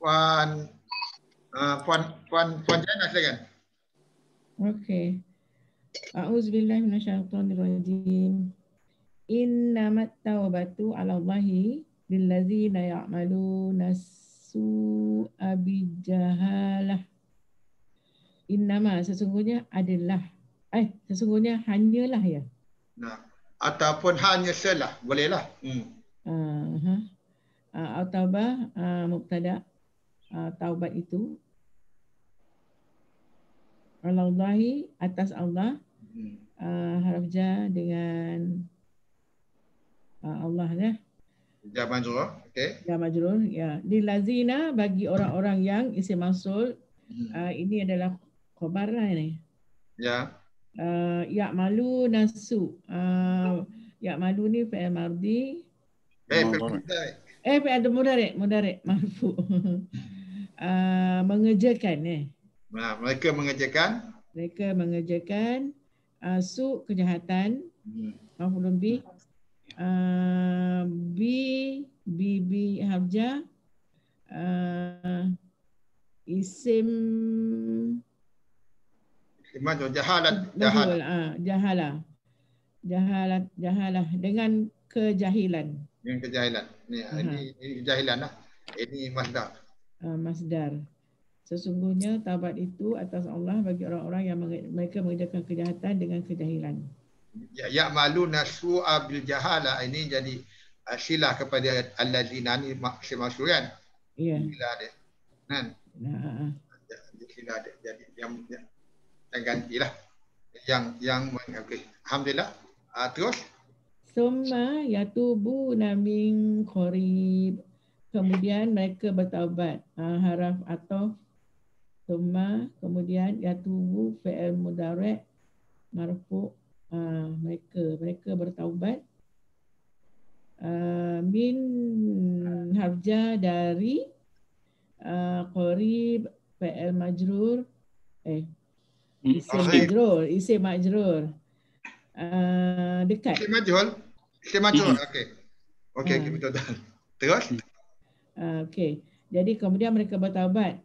Puan Puan Jana, silakan. Okey. A'udzubillahi minasyaitonirrajim. Innamat taubatu 'ala Allahi lillazina ya'maluna su'a bijahalah. Innama sesungguhnya adalah sesungguhnya hanyalah ya. Nah, ataupun hanya salah, bolehlah. Taubah mubtada taubat itu 'ala Allahi atas Allah haraf jar dengan Allah ya. Jar majrur, okey. Jar majrur ya. Lillazina bagi orang-orang yang isim mausul. Ini adalah khabar lah ini. Ya. Ya'malu nasu. Ya'malu ni fi'il mardi. Fi'il mudhari marfu. Mengerjakan Nah, mereka mengerjakan. Mereka mengerjakan su kejahatan. Maf'ulun bi. Bi harja. Isim jahalah dengan kejahilan. Dengan kejahilan. Ini kejahilan lah. Ini masdar. Masdar. Sesungguhnya taubat itu atas Allah bagi orang-orang yang mereka mengerjakan kejahatan dengan kejahilan. Ya'maluna su'a bil jahalah, ini jadi silah kepada allazina ni maksud kan? Ya. Silah dia. Kan? Silah dia. Jadi yang gantilah. Yang okey. Alhamdulillah. Terus summa yatubuna min qarib. Kemudian mereka bertaubat. Haraf ataf summa, kemudian yatubu fi'il mudhari' marfu'. Mereka bertaubat min harja dari qarib fi'il majrur isim majrur dekat isim majrur okey betul. Terus okey, jadi kemudian mereka bertaubat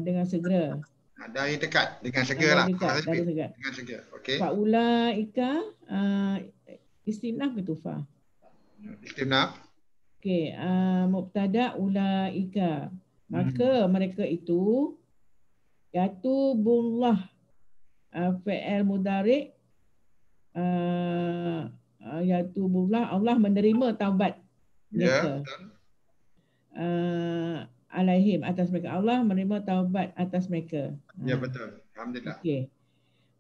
dengan segera. Dari dekat, dengan segera lah. Dari dekat. Dengan segera. Okey. Fa'ulaika istinaf ke tufa? Istinaf. Okey, mubtada ulaika. Maka mereka itu yatubullah fi'il mudhari' yatubullah, Allah menerima taubat mereka. Alaihim, atas mereka. Allah menerima taubat atas mereka. Ya betul. Alhamdulillah. Okey.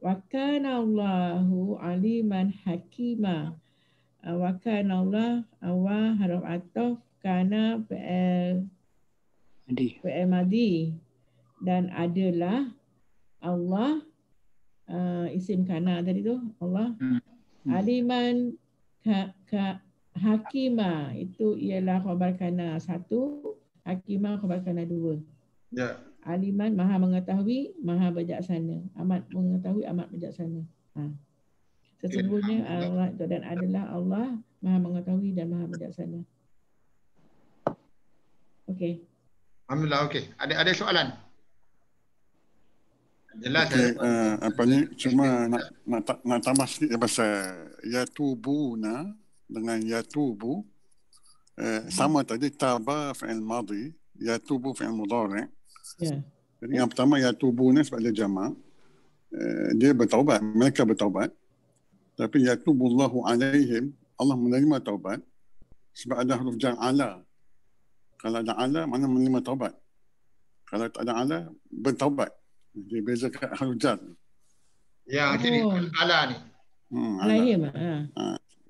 Wa kana Allahu aliman hakima. Wa kana Allah harf ataf kana fi'il madi dan adalah Allah isim kana tadi tu Allah aliman hakima, itu ialah khabar kana 1, hakima khabar kana 2. Ya. Aliman maha mengetahui, maha bijaksana. Amat mengetahui, amat bijaksana. Sesungguhnya Allah dan adalah Allah maha mengetahui dan maha bijaksana. Okey. Alhamdulillah, okey. Ada soalan? Jelas. Apa ni, cuma nak tambah sikit pasal yatubuna dengan yatubu. Sama tadi, taba fi'il madhi, yatubu fi'il mudhari'. Ya. Jadi yang pertama yatubuna sebab dia jamak. Dia bertaubat, mereka bertaubat. Tapi yatubullahu alaihim, Allah menerima taubat sebab ada huruf jar ala. Kalau ada ala, mana menerima taubat. Kalau tak ada ala, bertaubat. Dia beza kat huruf jar. Yang sini ala ni. Alaihim.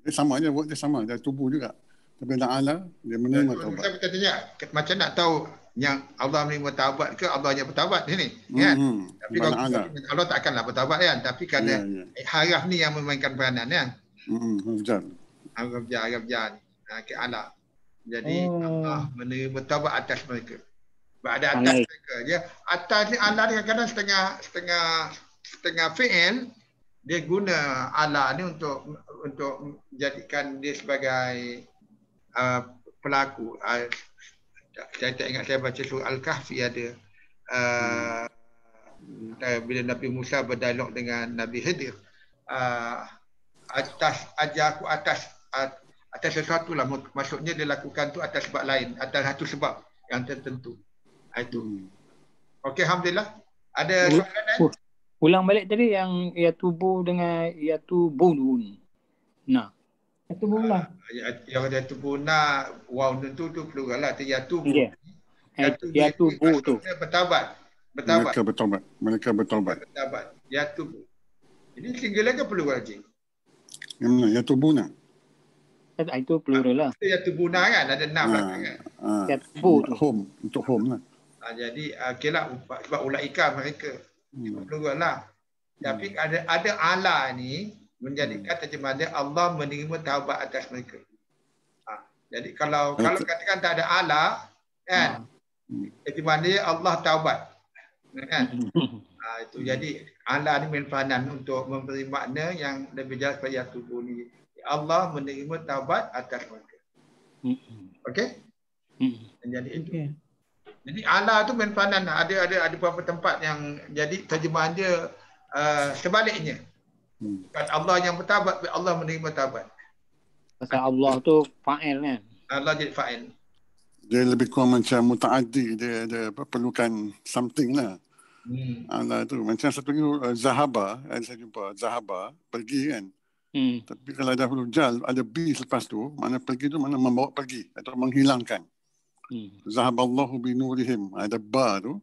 Dia sama je, word dia sama, dia tubuh juga. Tapi ada ala, dia menerima taubat. Saya bertanya, macam nak tahu yang Allah menerima taubat ke Allah hanya bertaubat di sini, kan? Tapi Allah takkanlah bertaubat kan, tapi kerana haraf ni yang memainkan peranan kan. Huruf jar. Haraf jar ke ala. Jadi Allah menerima taubat atas mereka. Sebab ada atas mereka. Dia atas ni ala ni kadang-kadang setengah fi'il, dia guna ala ni untuk jadikan dia sebagai pelaku. saya tak ingat, saya baca surah Al-Kahfi ada bila Nabi Musa berdialog dengan Nabi Khidir, ajar aku atas sesuatu lah, maksudnya dia lakukan tu atas sebab lain, atas satu sebab yang tertentu. Itu. Okey, alhamdulillah. Ada soalan lain? Ulang balik tadi yang yatubu dengan yatubun. Nah. Yatubullah. Yang ada tubuna, waw tu plural lah. Yatubu. Yeah. Yatubu tu. Bertaubat. Mereka bertaubat. Mereka bertaubat. Bertaubat. Yatubu. Ini singular ke plural je? Yang mana? Yatubuna. Itu plural lah. Itu yatubuna kan? Ada 6 lah kan? Yatubu tu. Home. Untuk home lah. Jadi okeylah, sebab ulaika mereka. Plural lah. Tapi ada ala ni menjadikan terjemahan dia Allah menerima taubat atas mereka. Jadi kalau katakan tak ada ala kan, terjemahan dia Allah taubat. Kan? Itu jadi ala ni menfanan untuk memberi makna yang lebih jelas pada tubuh ni. Allah menerima taubat atas mereka. Okey? Jadi itu. Okay. Jadi ala tu menfanan, ada beberapa tempat yang jadi terjemahan dia sebaliknya. Bukan Allah yang bertaubat, Allah menerima taubat. Pasal Allah tu fa'il kan? Allah jadi fa'il. Dia lebih kurang macam mutaaddi, dia perlukan something lah. Allah tu macam satu lagi zahaba, saya jumpa zahaba pergi kan. Tapi kalau ada huruf jal, ada bi selepas tu, mana pergi tu mana membawa pergi atau menghilangkan. Zahaballahu bi nurihim, ada ba tu.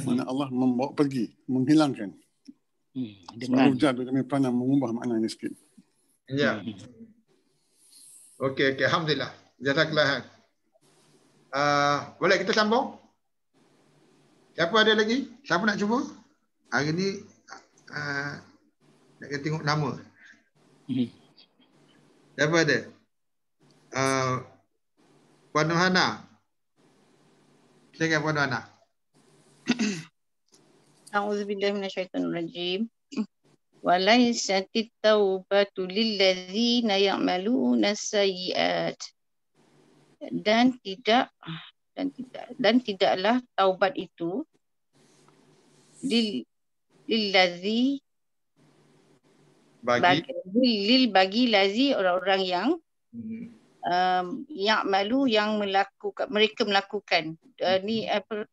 Mana Allah membawa pergi, menghilangkan. Sebab huruf jal tu dia pernah mengubah maknanya sikit. Ya. Okey, alhamdulillah. Jazakallah. Boleh kita sambung? Siapa ada lagi? Siapa nak cuba? Hari ni nak tengok nama. Siapa ada? Puan Nuhana. Silakan Puan Nuhana. A'udzubillahi minasyaitonirrajim. Walaisatit taubatu lilladzina ya'maluna sayyi'at. Dan tidaklah taubat itu lilladzi bagi lazi orang-orang yang ya'malu yang mereka melakukan. Ni apa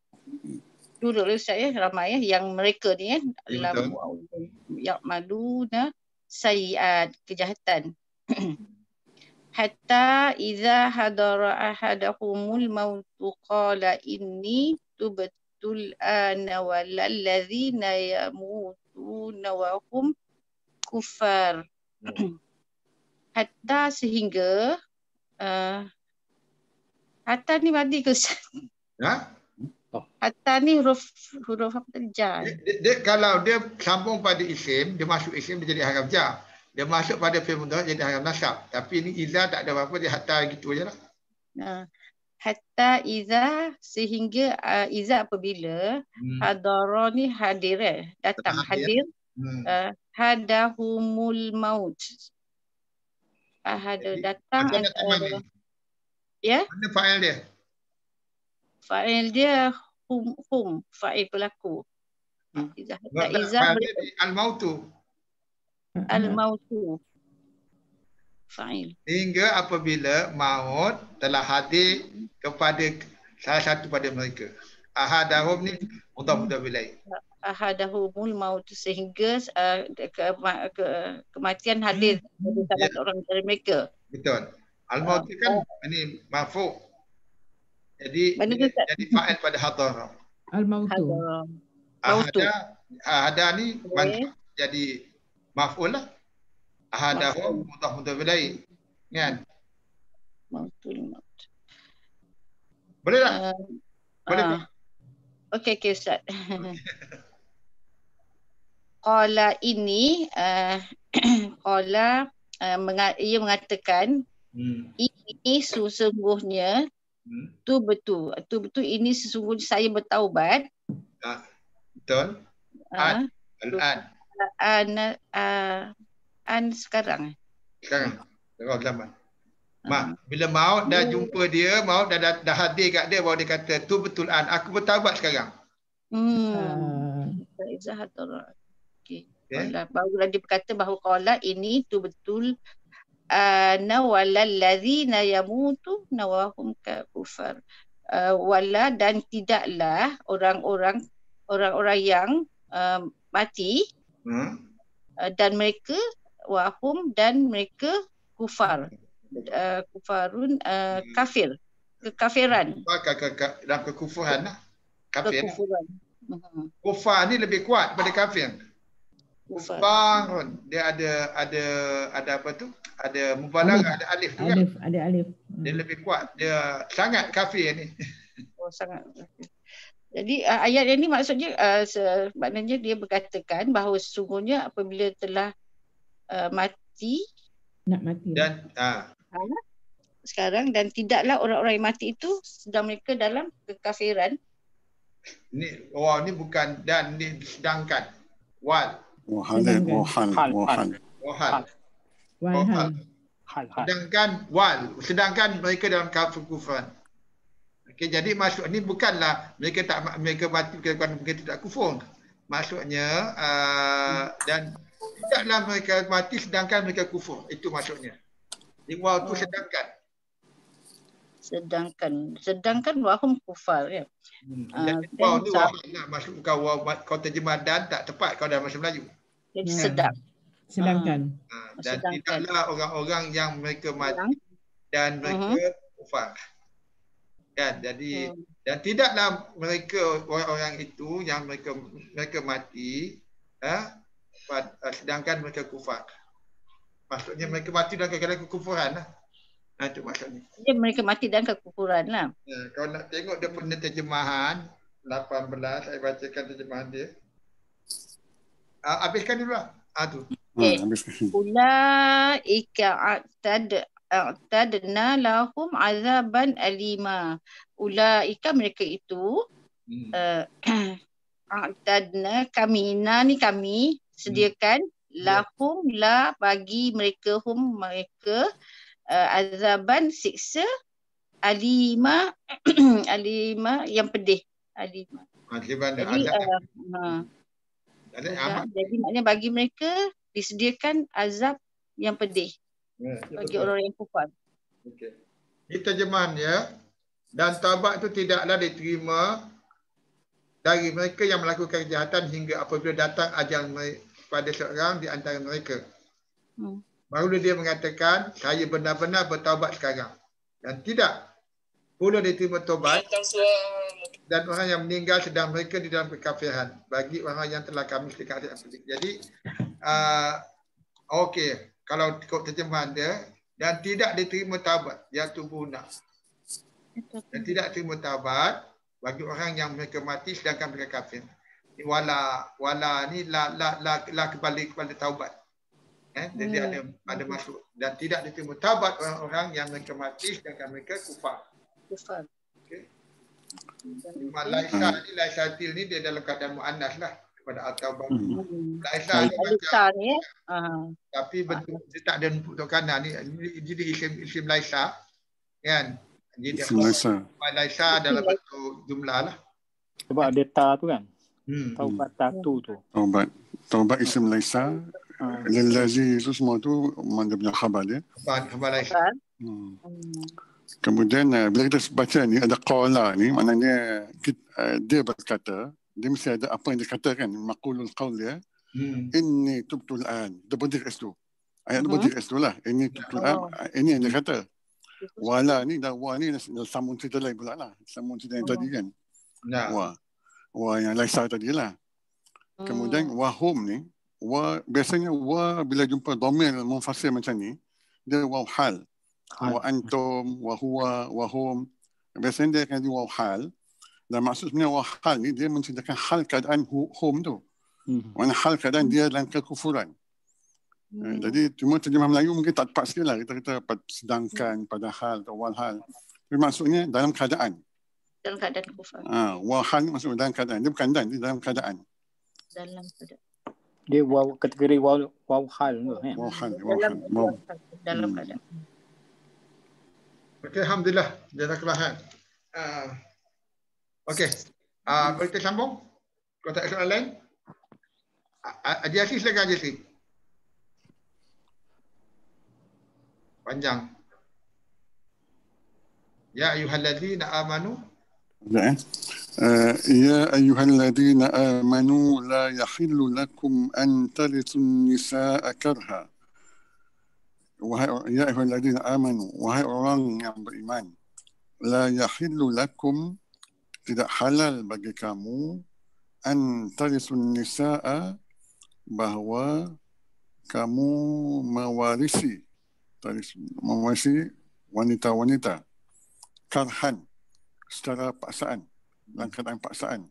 dulu saya ramai yang mereka ni dalam ya'maluna sayyi'at, kejahatan. Hatta idza hadara ahadahumul mautu qala inni tubtul ana walalladzina yamutuna wa hum kufar. Hatta sehingga hatta ni madi ke? Hatta ni huruf apa tadi? Jar. Dia kalau dia sambung pada isim, dia masuk isim dia jadi haraf jar. Dia masuk pada fi'il mudhari jadi haraf nasab. Tapi ni iza tak ada apa-apa, dia hatta gitu aja lah. Hatta iza sehingga iza apabila hadara ni hadir datang hadir hadahumul maut. Datang ya. Mana fa'il dia? Fa'il dia hum fa'il pelaku. Iza al-mautu. Al-mautu fa'il. Hingga apabila maut telah hadir kepada salah satu pada mereka. Ahadahum ni mudhaf ilaih. Ahadahumul maut sehingga kematian hadir kepada salah seorang dari mereka. Betul. Al-maut kan ini marfu'. Jadi fa'il pada hadara. Al-mautu. Ahada ni jadi maf'ul lah. Ahadahum mudhaf ilaih. Kan? Mautul maut. Boleh tak? Boleh. Okey Ustaz. Qala ini qala ia mengatakan ini sesungguhnya tu betul ini sesungguhnya saya bertaubat. Betul. Al-an sekarang. Zaman. Bila maut dah jumpa dia, maut dah hadir kat dia, baru dia kata, tu betul an, aku bertaubat sekarang. Okay. Barulah dia berkata bahawa qala ini tu betul walal ladzina yamutu nawahum kafar. Wala dan tidaklah orang-orang yang mati dan mereka wahum dan mereka kufar. Kufarun kafir, kekafiran. Dalam kekufuran lah. Kafir. Kekufuran. Kufar ni lebih kuat daripada kafir. Kufar dia ada apa tu? Ada mubalaghah, ada alif tu kan? Ada alif. Dia lebih kuat. Dia sangat kafir ni. Oh, sangat kafir. Jadi ayat ini maksudnya maknanya dia berkatakan bahawa sesungguhnya apabila telah mati nak mati dan sekarang dan tidaklah orang-orang yang mati itu sedang mereka dalam kekafiran. Ni bukan dan ni sedangkan wal. Sedangkan mereka dalam kufran. Okey, jadi maksud ni bukanlah mereka mati kerana mereka tidak kufur. Maksudnya dan tidaklah mereka mati sedangkan mereka kufur. Itu maksudnya. Di waw tu sedangkan wahum kufar ya. Waw ni waw nak masuk bukan waw kau terjemah dan tak tepat kau dalam bahasa Melayu. Jadi sedangkan dan tidaklah orang-orang yang mereka mati dan mereka kufar. Kan, jadi dan tidaklah mereka orang-orang itu yang mereka mati sedangkan mereka kufar. Maksudnya mereka mati dalam keadaan kekufuran lah. Itu maksudnya. Ya, mereka mati dalam kekufuran lah. Kalau nak tengok dia punya terjemahan 18, saya bacakan terjemahan dia. Habiskan dulu lah. Tu. Ulaika a'tadna lahum azaban alima. Ulaika mereka itu a'tadna kami sediakan lahum la bagi mereka mereka azaban siksa alima alima yang pedih alima. Jadi maknanya bagi mereka disediakan azab yang pedih bagi orang yang kufar. Okey. Ini terjemahan ya. Dan taubat itu tidaklah diterima dari mereka yang melakukan kejahatan hingga apabila datang ajal pada seorang di antara mereka. Baru dia mengatakan, saya benar-benar bertaubat sekarang. Dan tidak pula diterima taubat dan orang yang meninggal sedang mereka di dalam kekafiran bagi orang yang telah kami sediakan azab pedih. Jadi okey, kalau ikut terjemahan dia, dan tidak diterima taubat ya tubuna. Dan tidak terima taubat bagi orang yang mereka mati sedangkan mereka kafir. Wala ni la kembali kepada taubat. Jadi ada masuk dan tidak diterima taubat orang-orang yang mereka mati sedangkan mereka kufar. Okey. Laisa ni laisatil ni dia dalam keadaan muannas lah kepada at-taubah. Laisa ni macam tapi bentuk dia tak ada bentuk kanan ni jadi isim laisa kan. Jadi laisa dalam bentuk jumlah lah. Sebab ada ta tu kan. Taubat tatu tu. Taubat isim laisa. Lillazi itu semua tu mana punya khabar dia. Khabar laisa. Kemudian bila kita baca ni ada qala ni maknanya dia berkata, dia mesti ada apa yang dia katakan maqulul qaul dia. Inni tubtul an. Dia berdiri kat situ. Ayat tu berdiri kat situ lah. Inni tubtul an. Ini yang dia kata. Wala ni dah wa ni sambung cerita lain pula lah. Sambung cerita yang tadi kan. Wa yang laisa tadi lah. Kemudian wahum ni, biasanya bila jumpa dhamir munfasil macam ni, dia waw hal. Wa antum, wa huwa, wa hum. Biasanya dia akan jadi waw hal. Dan maksud sebenarnya waw hal ni, dia menceritakan hal keadaan hum tu. Mana hal keadaan dia dalam kekufuran. Jadi cuma terjemah Melayu mungkin tak tepat sikit lah. Kita sedangkan, padahal atau walhal. Tapi maksudnya dalam keadaan. Dalam keadaan kufar. Walhal ni maksudnya dalam keadaan. Dia bukan dan, dia dalam keadaan. Dalam keadaan. Dia kategori waw hal tu. Waw hal. Dalam keadaan. Okey, alhamdulillah. Jazakallah khair. Okey. Boleh kita sambung? Kalau tak ada soalan lain? Haji Asri, silakan Haji Asri. Panjang. Ya ayyuhallazina amanu. يا أيها الذين آمنوا لا يحل لكم أن ترثوا النساء كرها. يا أيها الذين آمنوا وهي orang yang beriman. لا يحل لكم tidak halal bagi kamu an tarisun nisaa bahawa kamu mewarisi wanita-wanita karhan secara paksaan, dalam keadaan paksaan.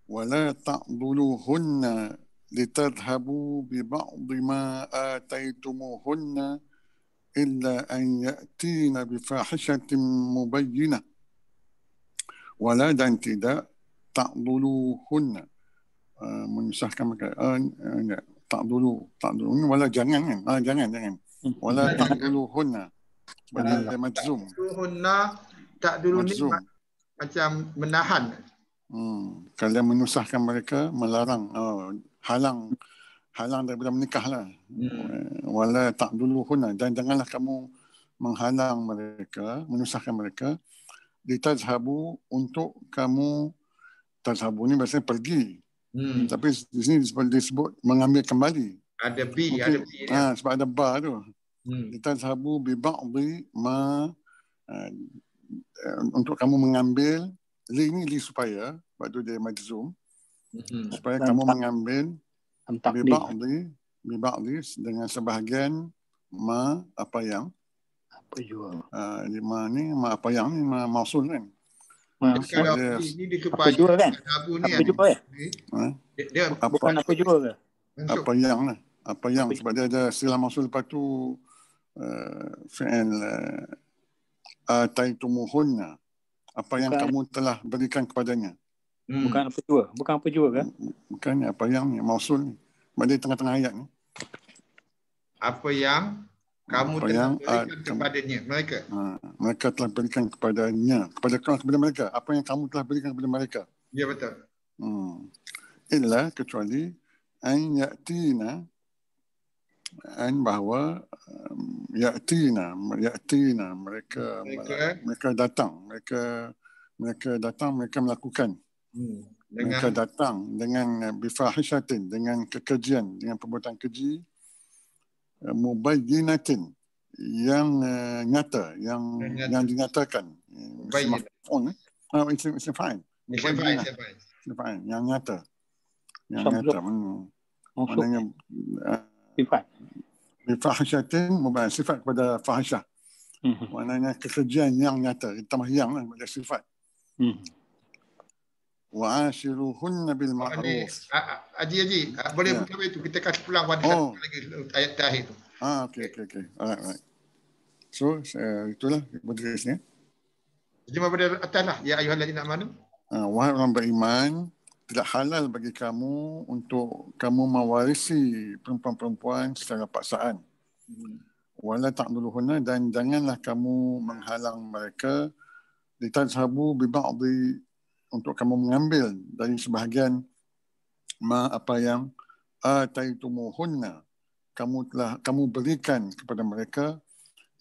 Wala ta'duluhunna litadhhabu bi ba'dhi ma ataytumuhunna illa an ya'tina bi fahishatin mubayyinah. Wala dan tidak ta'duluhunna menyusahkan mereka ta'dulu wala jangan kan jangan wala ta'duluhunna sebenarnya majzum ta'dulu ni macam menahan. Kalian menyusahkan mereka, melarang, halang daripada menikahlah. Wala ta'duluhunna dan janganlah kamu menghalang mereka, menyusahkan mereka ditazhabu untuk kamu. Tazhabu ni biasanya pergi. Tapi di sini disebut mengambil kembali. Ada B, ada B. Sebab ada ba tu. Ditazhabu bi ba'dhi ma untuk kamu mengambil li supaya sebab tu dia majzum. Supaya kamu mengambil bi ba'dhi dengan sebahagian ma apa yang apa yang mausul kan. Kalau ini dikepas kan? Abu ni dia bukan apa jua ke? Apa yang sebab dia ada istilah mausul lepas tu fi'il ataitumuhunna apa yang kamu telah berikan kepadanya. Bukan apa jua ke? Bukan apa yang mausul ni. Sebab dia tengah-tengah ayat ni. Apa yang kamu telah berikan kepadanya mereka. Mereka telah berikan kepadanya, kepada mereka. Apa yang kamu telah berikan kepada mereka. Ya, betul. Illa kecuali an ya'tina bahawa ya'tina mereka datang, mereka melakukan. Mereka datang dengan bifahishatin, dengan kekejian, dengan perbuatan keji, mubayyinatin yang nyata, yang dinyatakan. Isim fa'il. Yang nyata. Maknanya bifahishatin sifat kepada fahisyah. Maknanya kekejian yang nyata, tambah yang lah sifat. Wa'ashiruhunna bil ma'ruf. Haji, boleh buka itu kita kasih pulang pada lagi ayat terakhir tu. Okey. Alright. So, itulah moderatornya. Terjemah pada atas lah. Ya ayyuhallazina amanu. Wahai orang beriman, tidak halal bagi kamu untuk kamu mewarisi perempuan-perempuan secara paksaan. Wala ta'duluhunna dan janganlah kamu menghalang mereka litazhabu bi ba'dhi untuk kamu mengambil dari sebahagian apa yang ataitumuhunna kamu berikan kepada mereka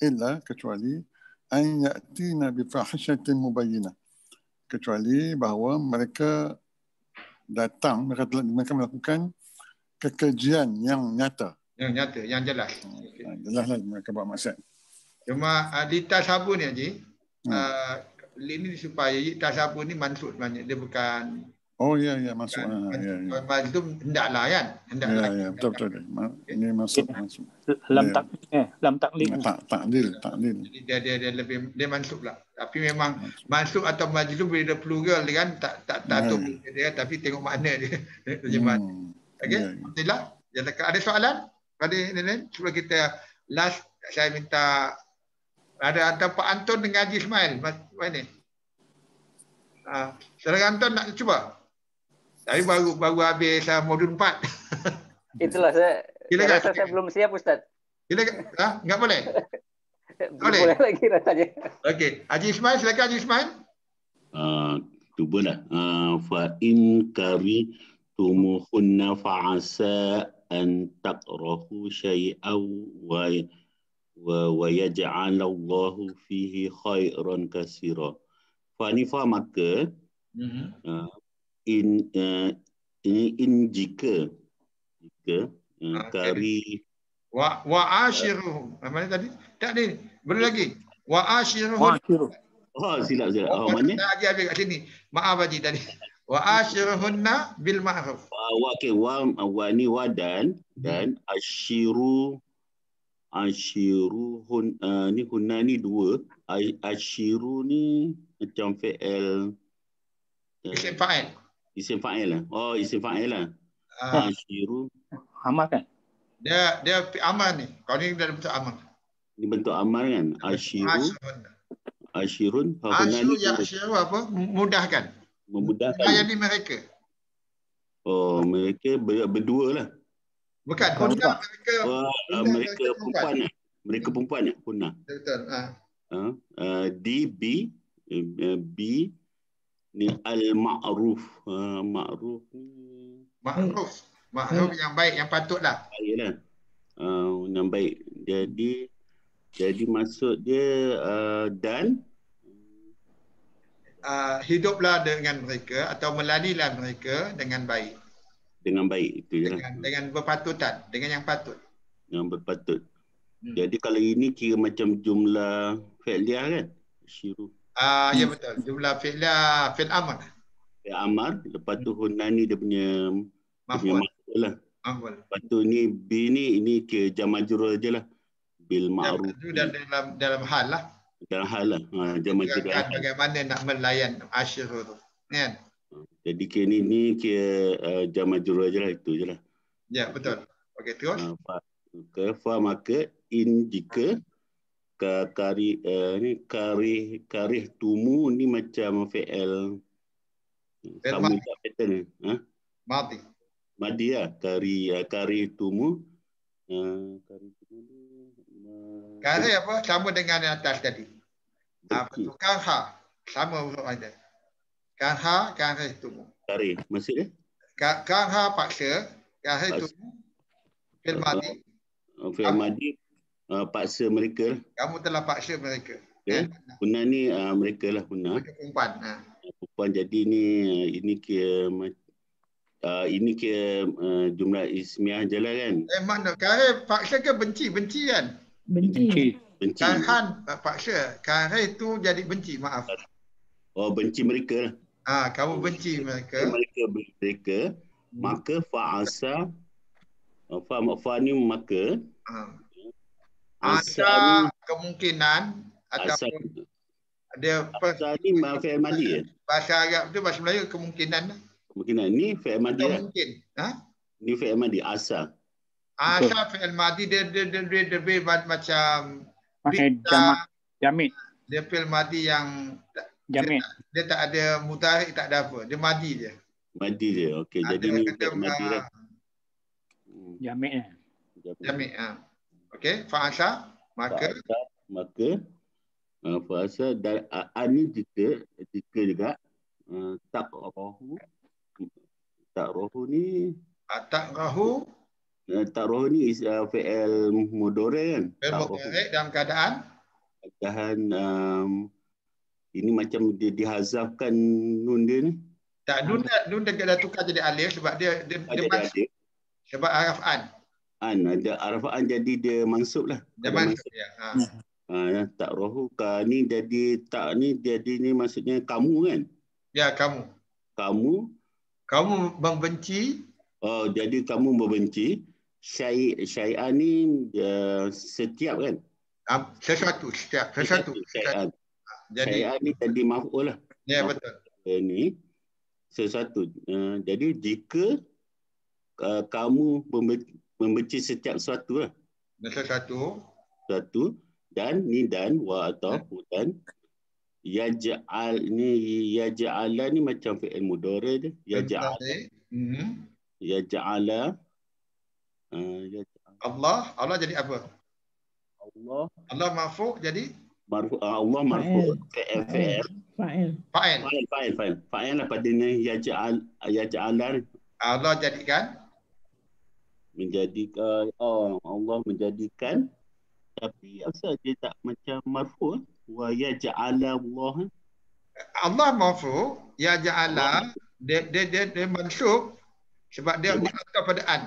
illa kecuali an ya'tina bi fahishatin mubayyinah, kecuali bahawa mereka datang, mereka melakukan kekejian yang nyata, yang jelas. Jelaslah mereka buat maksiat. Cuma di tashabu ni Haji, ini supaya tashabu ni mansub sebenarnya, dia bukan. Ya masuk. Itu hendaklah kan? Ya, betul. Ini masuk. Lam taklid. Takdil. Dia lebih dia mansub lah. Tapi memang mansub atau majzum bila plural kan tak tahu dia, tapi tengok makna dia terjemahan. Okey, alhamdulillah. Ada soalan? Pada ini sebelum kita last, saya minta ada Pak Anton dengan Haji Ismail. Mana ni? Saudara Anton nak cuba? Tapi baru habis modul 4. Itulah saya rasa saya belum siap Ustaz. Enggak boleh? Boleh. Boleh lagi rasanya. Okey. Haji Ismail, silakan Haji Ismail. Cubalah. Fa in kari tumuhunna fa'asa an takrahu syai'aw wa yaj'alallahu fihi khairan katsira. Fa ni fa maka in jika kari Wa ashiruhum. Mana tadi? Tak ni. Boleh lagi. Wa ashiruhum. silap. Mana? Mana? Haji ambil kat sini. Maaf Haji tadi. Wa ashiruhunna bil ma'ruf. Okey, wa ni wadan dan ashiru ni hunna ni dua. Ashiru ni macam fi'il Isim fa'il. isim fa'il lah. Oh, isim fa'il lah. Ashiru Amal kan? Dia amal ni. Kau ni dah bentuk amal. ni bentuk amal kan. Ashirun hunna Ashiru ni ya ashiru apa? Mudahkan. memudahkan. Ayat ni mereka. Oh, mereka berdua lah. Bukan. Hunna mereka. Mereka perempuan lah. Mereka perempuan lah. Hunna. Betul. D, B ni al-ma'ruf. Ma'ruf ni Ma'ruf yang baik, yang patutlah. baiklah. Yang baik. Jadi maksud dia dan hiduplah dengan mereka atau melanilah mereka dengan baik. dengan baik itu je lah. Dengan berpatutan, dengan yang patut. Yang berpatut. Jadi kalau ini kira macam jumlah fi'liyah kan? Syiru. Ya betul. Jumlah fi'l amr. Ya amar, lepas tu hunna ni dia punya Maf'ul. lah. Lepas tu ni B ni ini ke jam majrur je lah. Bil ma'ruf. Itu dalam hal lah. Dalam hal lah. Jam majrur dalam hal. Bagaimana nak melayan asyirah tu. Kan? Jadi ke ni ke jam majrur je lah. Itu je lah. Ya betul. Okey terus. Fa maka in jika karih tumu ni macam fi'il sama juga pattern ni. Mati. Madi lah. Karih tumu. Karih apa? Sama dengan yang atas tadi. Karha. Sama huruf ada. Karha, karih tumu. Karih. Maksudnya? Karha paksa. Karih tumu. Fi'il madi. Fi'il madi paksa mereka lah. Kamu telah paksa mereka. Okay. Hunna ni mereka lah hunna. Mereka perempuan. Perempuan jadi ini kira jumlah ismiah je lah kan. Mana karih paksa ke benci? Benci kan? Benci. Karhan paksa. Karih tu jadi benci. Maaf. Oh, benci mereka lah. Kamu benci mereka. Mereka. Maka fa'asa. Fa ni maka. Ada kemungkinan ataupun ada ni fi'il madi ya? Bahasa Arab tu bahasa Melayu kemungkinan. Kemungkinan ni fi'il madi lah. Mungkin. Ni fi'il madi asa. Asa fi'il madi dia lebih macam jamid. Dia fi'il madi yang jamid. Dia tak ada mudhari, tak ada apa. Dia madi je. Madi je. Okey, jadi ni fi'il madi lah. Jamid lah. Jamid. Okey, fa'asa maka fa'asa dan ani jika juga takrahu ni takrahu ni fi'il mudhari kan. Fi'il mudhari dalam keadaan ini macam dia dihazafkan nun dia ni. Tak, nun dah tukar jadi alif sebab dia masuk. Sebab haraf an. Ada arafan jadi dia mansub lah. Dia mansub ya. Tak rohu ni jadi tak ni jadi ni maksudnya kamu kan? Ya, kamu. Kamu membenci. Oh, jadi kamu membenci syai'an ni setiap kan? Sesuatu. Syai'an. Syai'an ni jadi maf'ul lah. Ya, betul. Ini sesuatu. Jadi jika kamu membenci setiap sesuatu lah. Sesuatu. Dan ni dan wa atau dan yaj'al ni macam fi'il mudhari dia. Yaj'ala Allah jadi apa? Allah marfu jadi Allah marfu Fa'il. fa'il. Fa'il. Fa'il lah padanya yaj'alan Allah jadikan. menjadikan. Allah menjadikan. Tapi asal dia tak macam marfu. Wa yaj'ala Allah. Allah marfu, ya ja'ala, dia mansub sebab dia ataf pada an.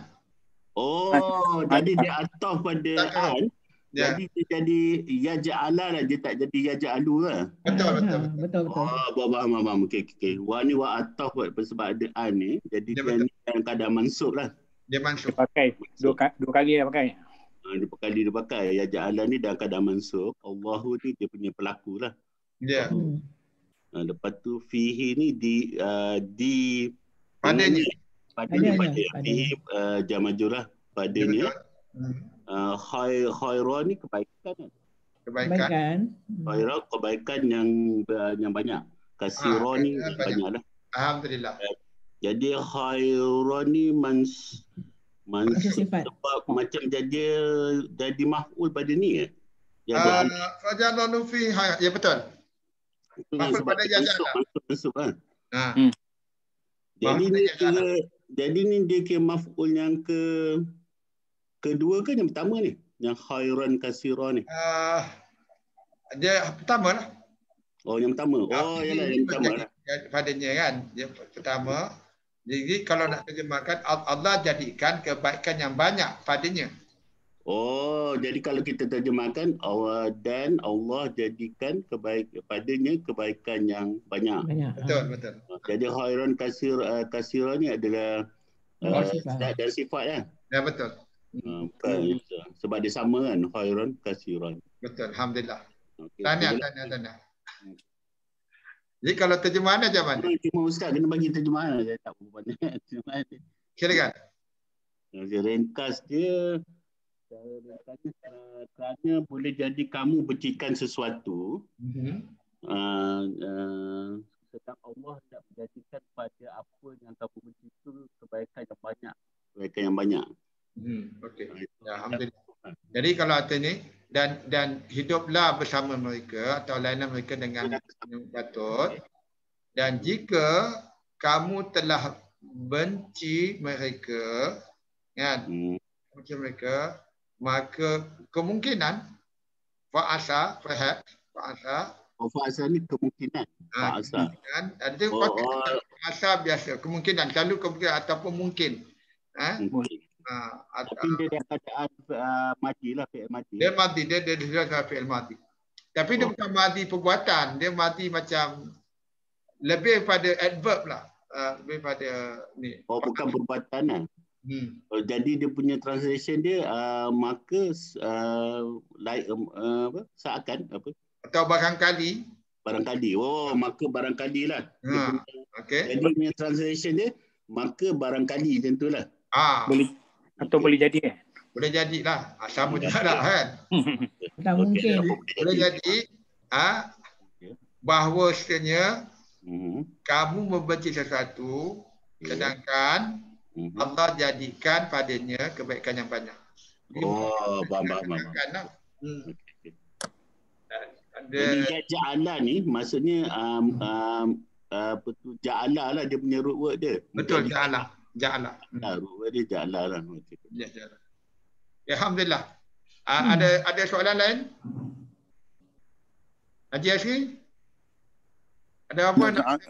Jadi dia ataf pada an. Ya. Jadi dia jadi yaj'ala lah, dia tak jadi yaj'alu lah. Betul. Faham. Okey. Wa ni wa ataf sebab ada an ni. Jadi dia ni dalam keadaan mansub lah. Dia mansub. Dia pakai dua kali dia pakai. Dia pakai. Yaj'ala ni dalam keadaan mansub. Allahu ni dia punya pelaku lah. Ya. Lepas tu fihi ni di Padanya. Fihi jamajurah padanya. Khairan ni kebaikan kan? Kebaikan. Khairan kebaikan yang banyak. Kasiran ni banyak lah. Alhamdulillah. Jadi khairan ni sifat. macam jadi maf'ul pada ni Fajalanu fi ya betul. Maf'ul pada mansub kan. Jadi ni dia kira maf'ul yang kedua kan yang pertama ni? Yang khairan kasiran ni. Dia pertama lah. Yang pertama. Yalah yang pertama lah. Padanya kan. Yang pertama. Jadi kalau nak terjemahkan, Allah jadikan kebaikan yang banyak padanya. Jadi kalau kita terjemahkan, dan Allah jadikan padanya kebaikan yang banyak. Betul. Jadi khairan kasiran ni adalah dan sifat kan? Ya betul. Sebab dia sama kan, khairan kasiran. Betul, alhamdulillah. Tanya. Jadi kalau terjemahan macam mana? Cuma Ustaz kena bagi terjemahan. Saya tak berapa banyak. Silakan. Ringkas dia. Kerana boleh jadi kamu bencikan sesuatu. Sedang Allah nak menjadikan pada apa yang kamu benci itu kebaikan yang banyak. Okey. Ya, alhamdulillah. Jadi kalau artinya dan hiduplah bersama mereka atau layanan mereka dengan yang patut, dan jika kamu telah benci mereka kan, benci mereka, maka kemungkinan fa'asa ni kemungkinan ada fa'asa biasa kemungkinan, selalu kemungkinan ataupun mungkin tapi dia dalam keadaan matilah, fi'il mati. Dia mati, dia fi'il mati. Tapi dia bukan mati perbuatan, dia mati macam lebih pada adverb lah. Lebih pada ni. Bukan perbuatan lah. Jadi dia punya translation dia maka seakan apa? Atau barangkali. Maka barangkali lah. Okay. Jadi punya translation dia maka barangkali tentulah. Boleh jadi kan? Boleh jadilah. Sama juga lah kan. Tak mungkin. Boleh jadi bahawasanya kamu membenci sesuatu sedangkan Allah jadikan padanya kebaikan yang banyak. Faham. Jadi ja'ala ni maksudnya ja'ala lah dia punya root word dia. Betul, ja'ala. Root word dia ja'ala lah. Ya, alhamdulillah. Ada soalan lain? Haji Asri? Ada apa nak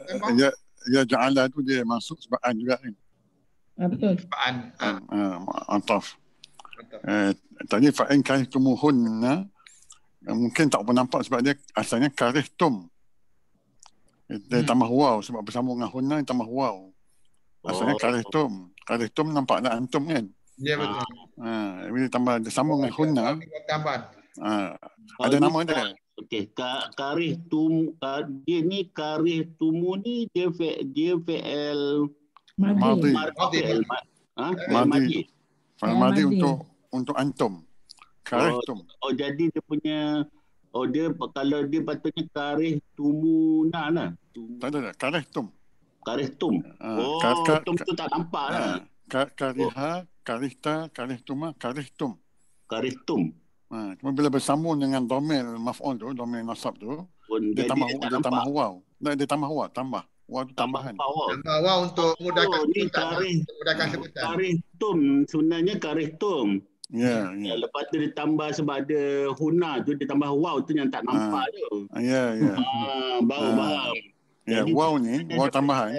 ya ja'ala tu dia masuk sebab an juga kan. Betul. Antaf. Tadi fa'in karihtumuhunna mungkin tak pernah nampak sebab dia asalnya karihtum. Dia tambah waw sebab bersambung dengan hunna tambah waw. Asalnya karihtum. Karihtum nampaklah antum kan? Ya betul. Bila tambah dia sambung dengan hunna. Ada nama dia. Okey, karihtum dia ni karihtumu ni dia fi'il Madi untuk antum. Karihtum. Jadi dia punya dia kalau dia patutnya karihtumuna lah. Tak ada, karihtum. Karihtum. Tum tu tak nampak lah. Kariha, karihta, karihtuma, karihtum. Karihtum. Cuma bila bersambung dengan domir maf'ul tu, domir nasab tu, dia Jadi tambah waw. Dia tambah waw, tambah. Waw tu tambah tambahan. power. Tambah waw untuk mudahkan Ni sebutan. Untuk mudahkan sebutan. karih tum. Sebenarnya karih tum. Ya. Lepas tu ditambah sebab ada huna tu, ditambah waw tu yang tak nampak tu. Ya. Baru faham. Ya, Jadi, waw ni, waw tambahan.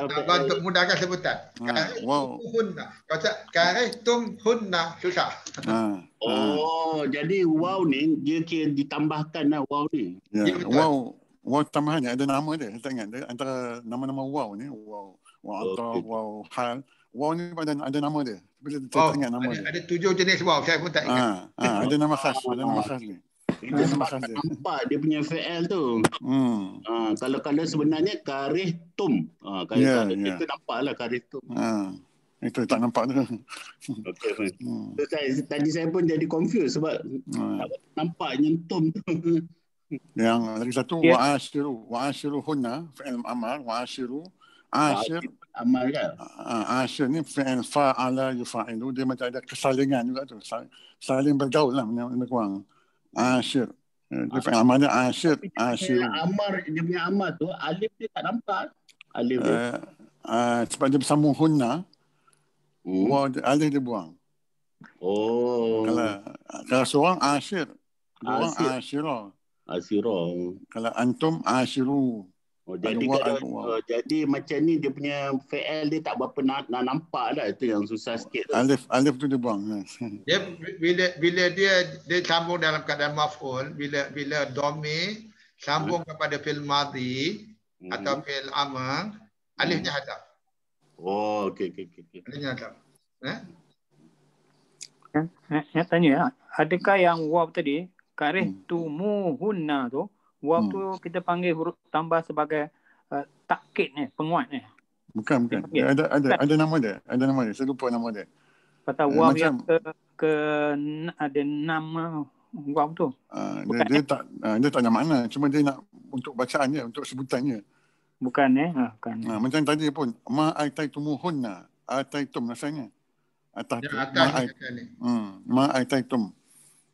Tambah untuk mudahkan sebutan. Waw. Hunna. Kalau tak karihtum hunna susah. Jadi waw ni dia kira ditambahkan lah waw ni. Ya, waw tambahan ni ada nama dia. Saya tak ingat dia antara nama-nama waw ni, waw atau waw hal. Waw ni ada nama dia. Tapi saya tak ingat nama dia. Ada 7 jenis waw, saya pun tak ingat. Ada nama khas, ni. Itu sebab tak nampak dia punya VL tu. Kalau sebenarnya karih tum. Itu nampak lah karih tum. Itu tak nampak tu. Okay. Tadi saya pun jadi confused sebab tak nampak nyentum tu. Yang lagi satu wa'ashiru hunna fi'il amar wa'ashiru amal kan. Ashir ni fi'il fa'ala yufa'ilu, dia macam ada kesalingan juga tu. Saling bergaul lah lebih kurang. Ashir. Dia fi'il amar dia ashiru. Amar dia punya amar tu alif dia tak nampak. Alif dia. Sebab dia bersambung hunna. Alif dia buang. Kalau seorang ashir, dua orang ashirah. Kalau antum ashiru. Jadi macam ni dia punya VL dia tak berapa nak nampak dah. Itu yang susah sikit tu. Alif tu dia buang. Dia bila dia sambung dalam keadaan maf'ul, bila domir sambung kepada fi'il madhi atau fi'il amr, alifnya hadaf. Okey. Alifnya hadaf. Nak tanya, adakah yang waw tadi karih tumuhunna tu, waw tu kita panggil huruf tambah sebagai takkid ni, penguat ni? Bukan. Ada nama dia. Saya lupa nama dia. Kata waw yang ke ada nama waw tu. Dia tak ada makna, cuma dia nak untuk bacaannya, untuk sebutannya. Bukan bukan. Macam tadi pun ma'aitaitumhunna, ataitum rasanya. Ma'aitaitum.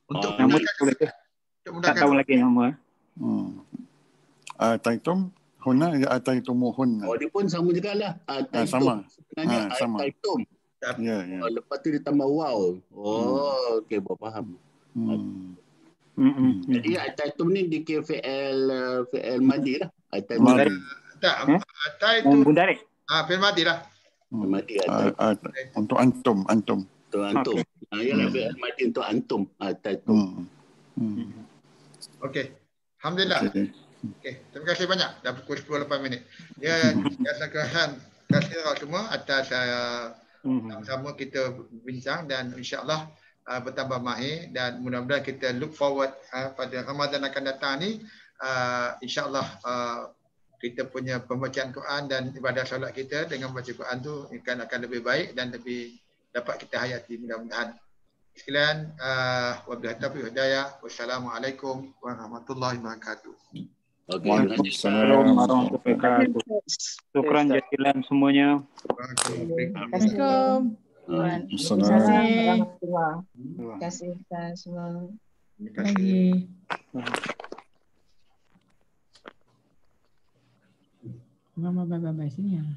Untuk nama mudahkan tak tahu lagi nama. Ataitum hunna ya ataitumuhunna. Dia pun sama juga lah. Sama. Sebenarnya Sama. ataitum. Ya. Lepas tu ditambah waw. Okey, faham. Jadi ataitum ni dikira VL madi lah. Madi. Ataitum. Mundarik. Fi'il madhi lah. Madi Untuk antum. Untuk antum. Yalah VL madi untuk antum. Ataitum. Okey. Alhamdulillah. Okey. Terima kasih banyak. Dah pukul 10 minit. Ya, terima kasih semua atas sama-sama kita bincang dan insya-Allah bertambah mahir dan mudah-mudahan kita look forward pada Ramadan akan datang ni insya-Allah kita punya pembacaan Quran dan ibadah solat kita dengan baca Quran tu akan lebih baik dan lebih dapat kita hayati mudah-mudahan. Sekalian, wabillahi taufiq wal hidayah. Wassalamualaikum warahmatullahi wabarakatuh. Waalaikumsalam warahmatullahi wabarakatuh. Syukran jazilan semuanya. Assalamualaikum. Terima kasih semua. Terima kasih. Mama bye-bye sini ya.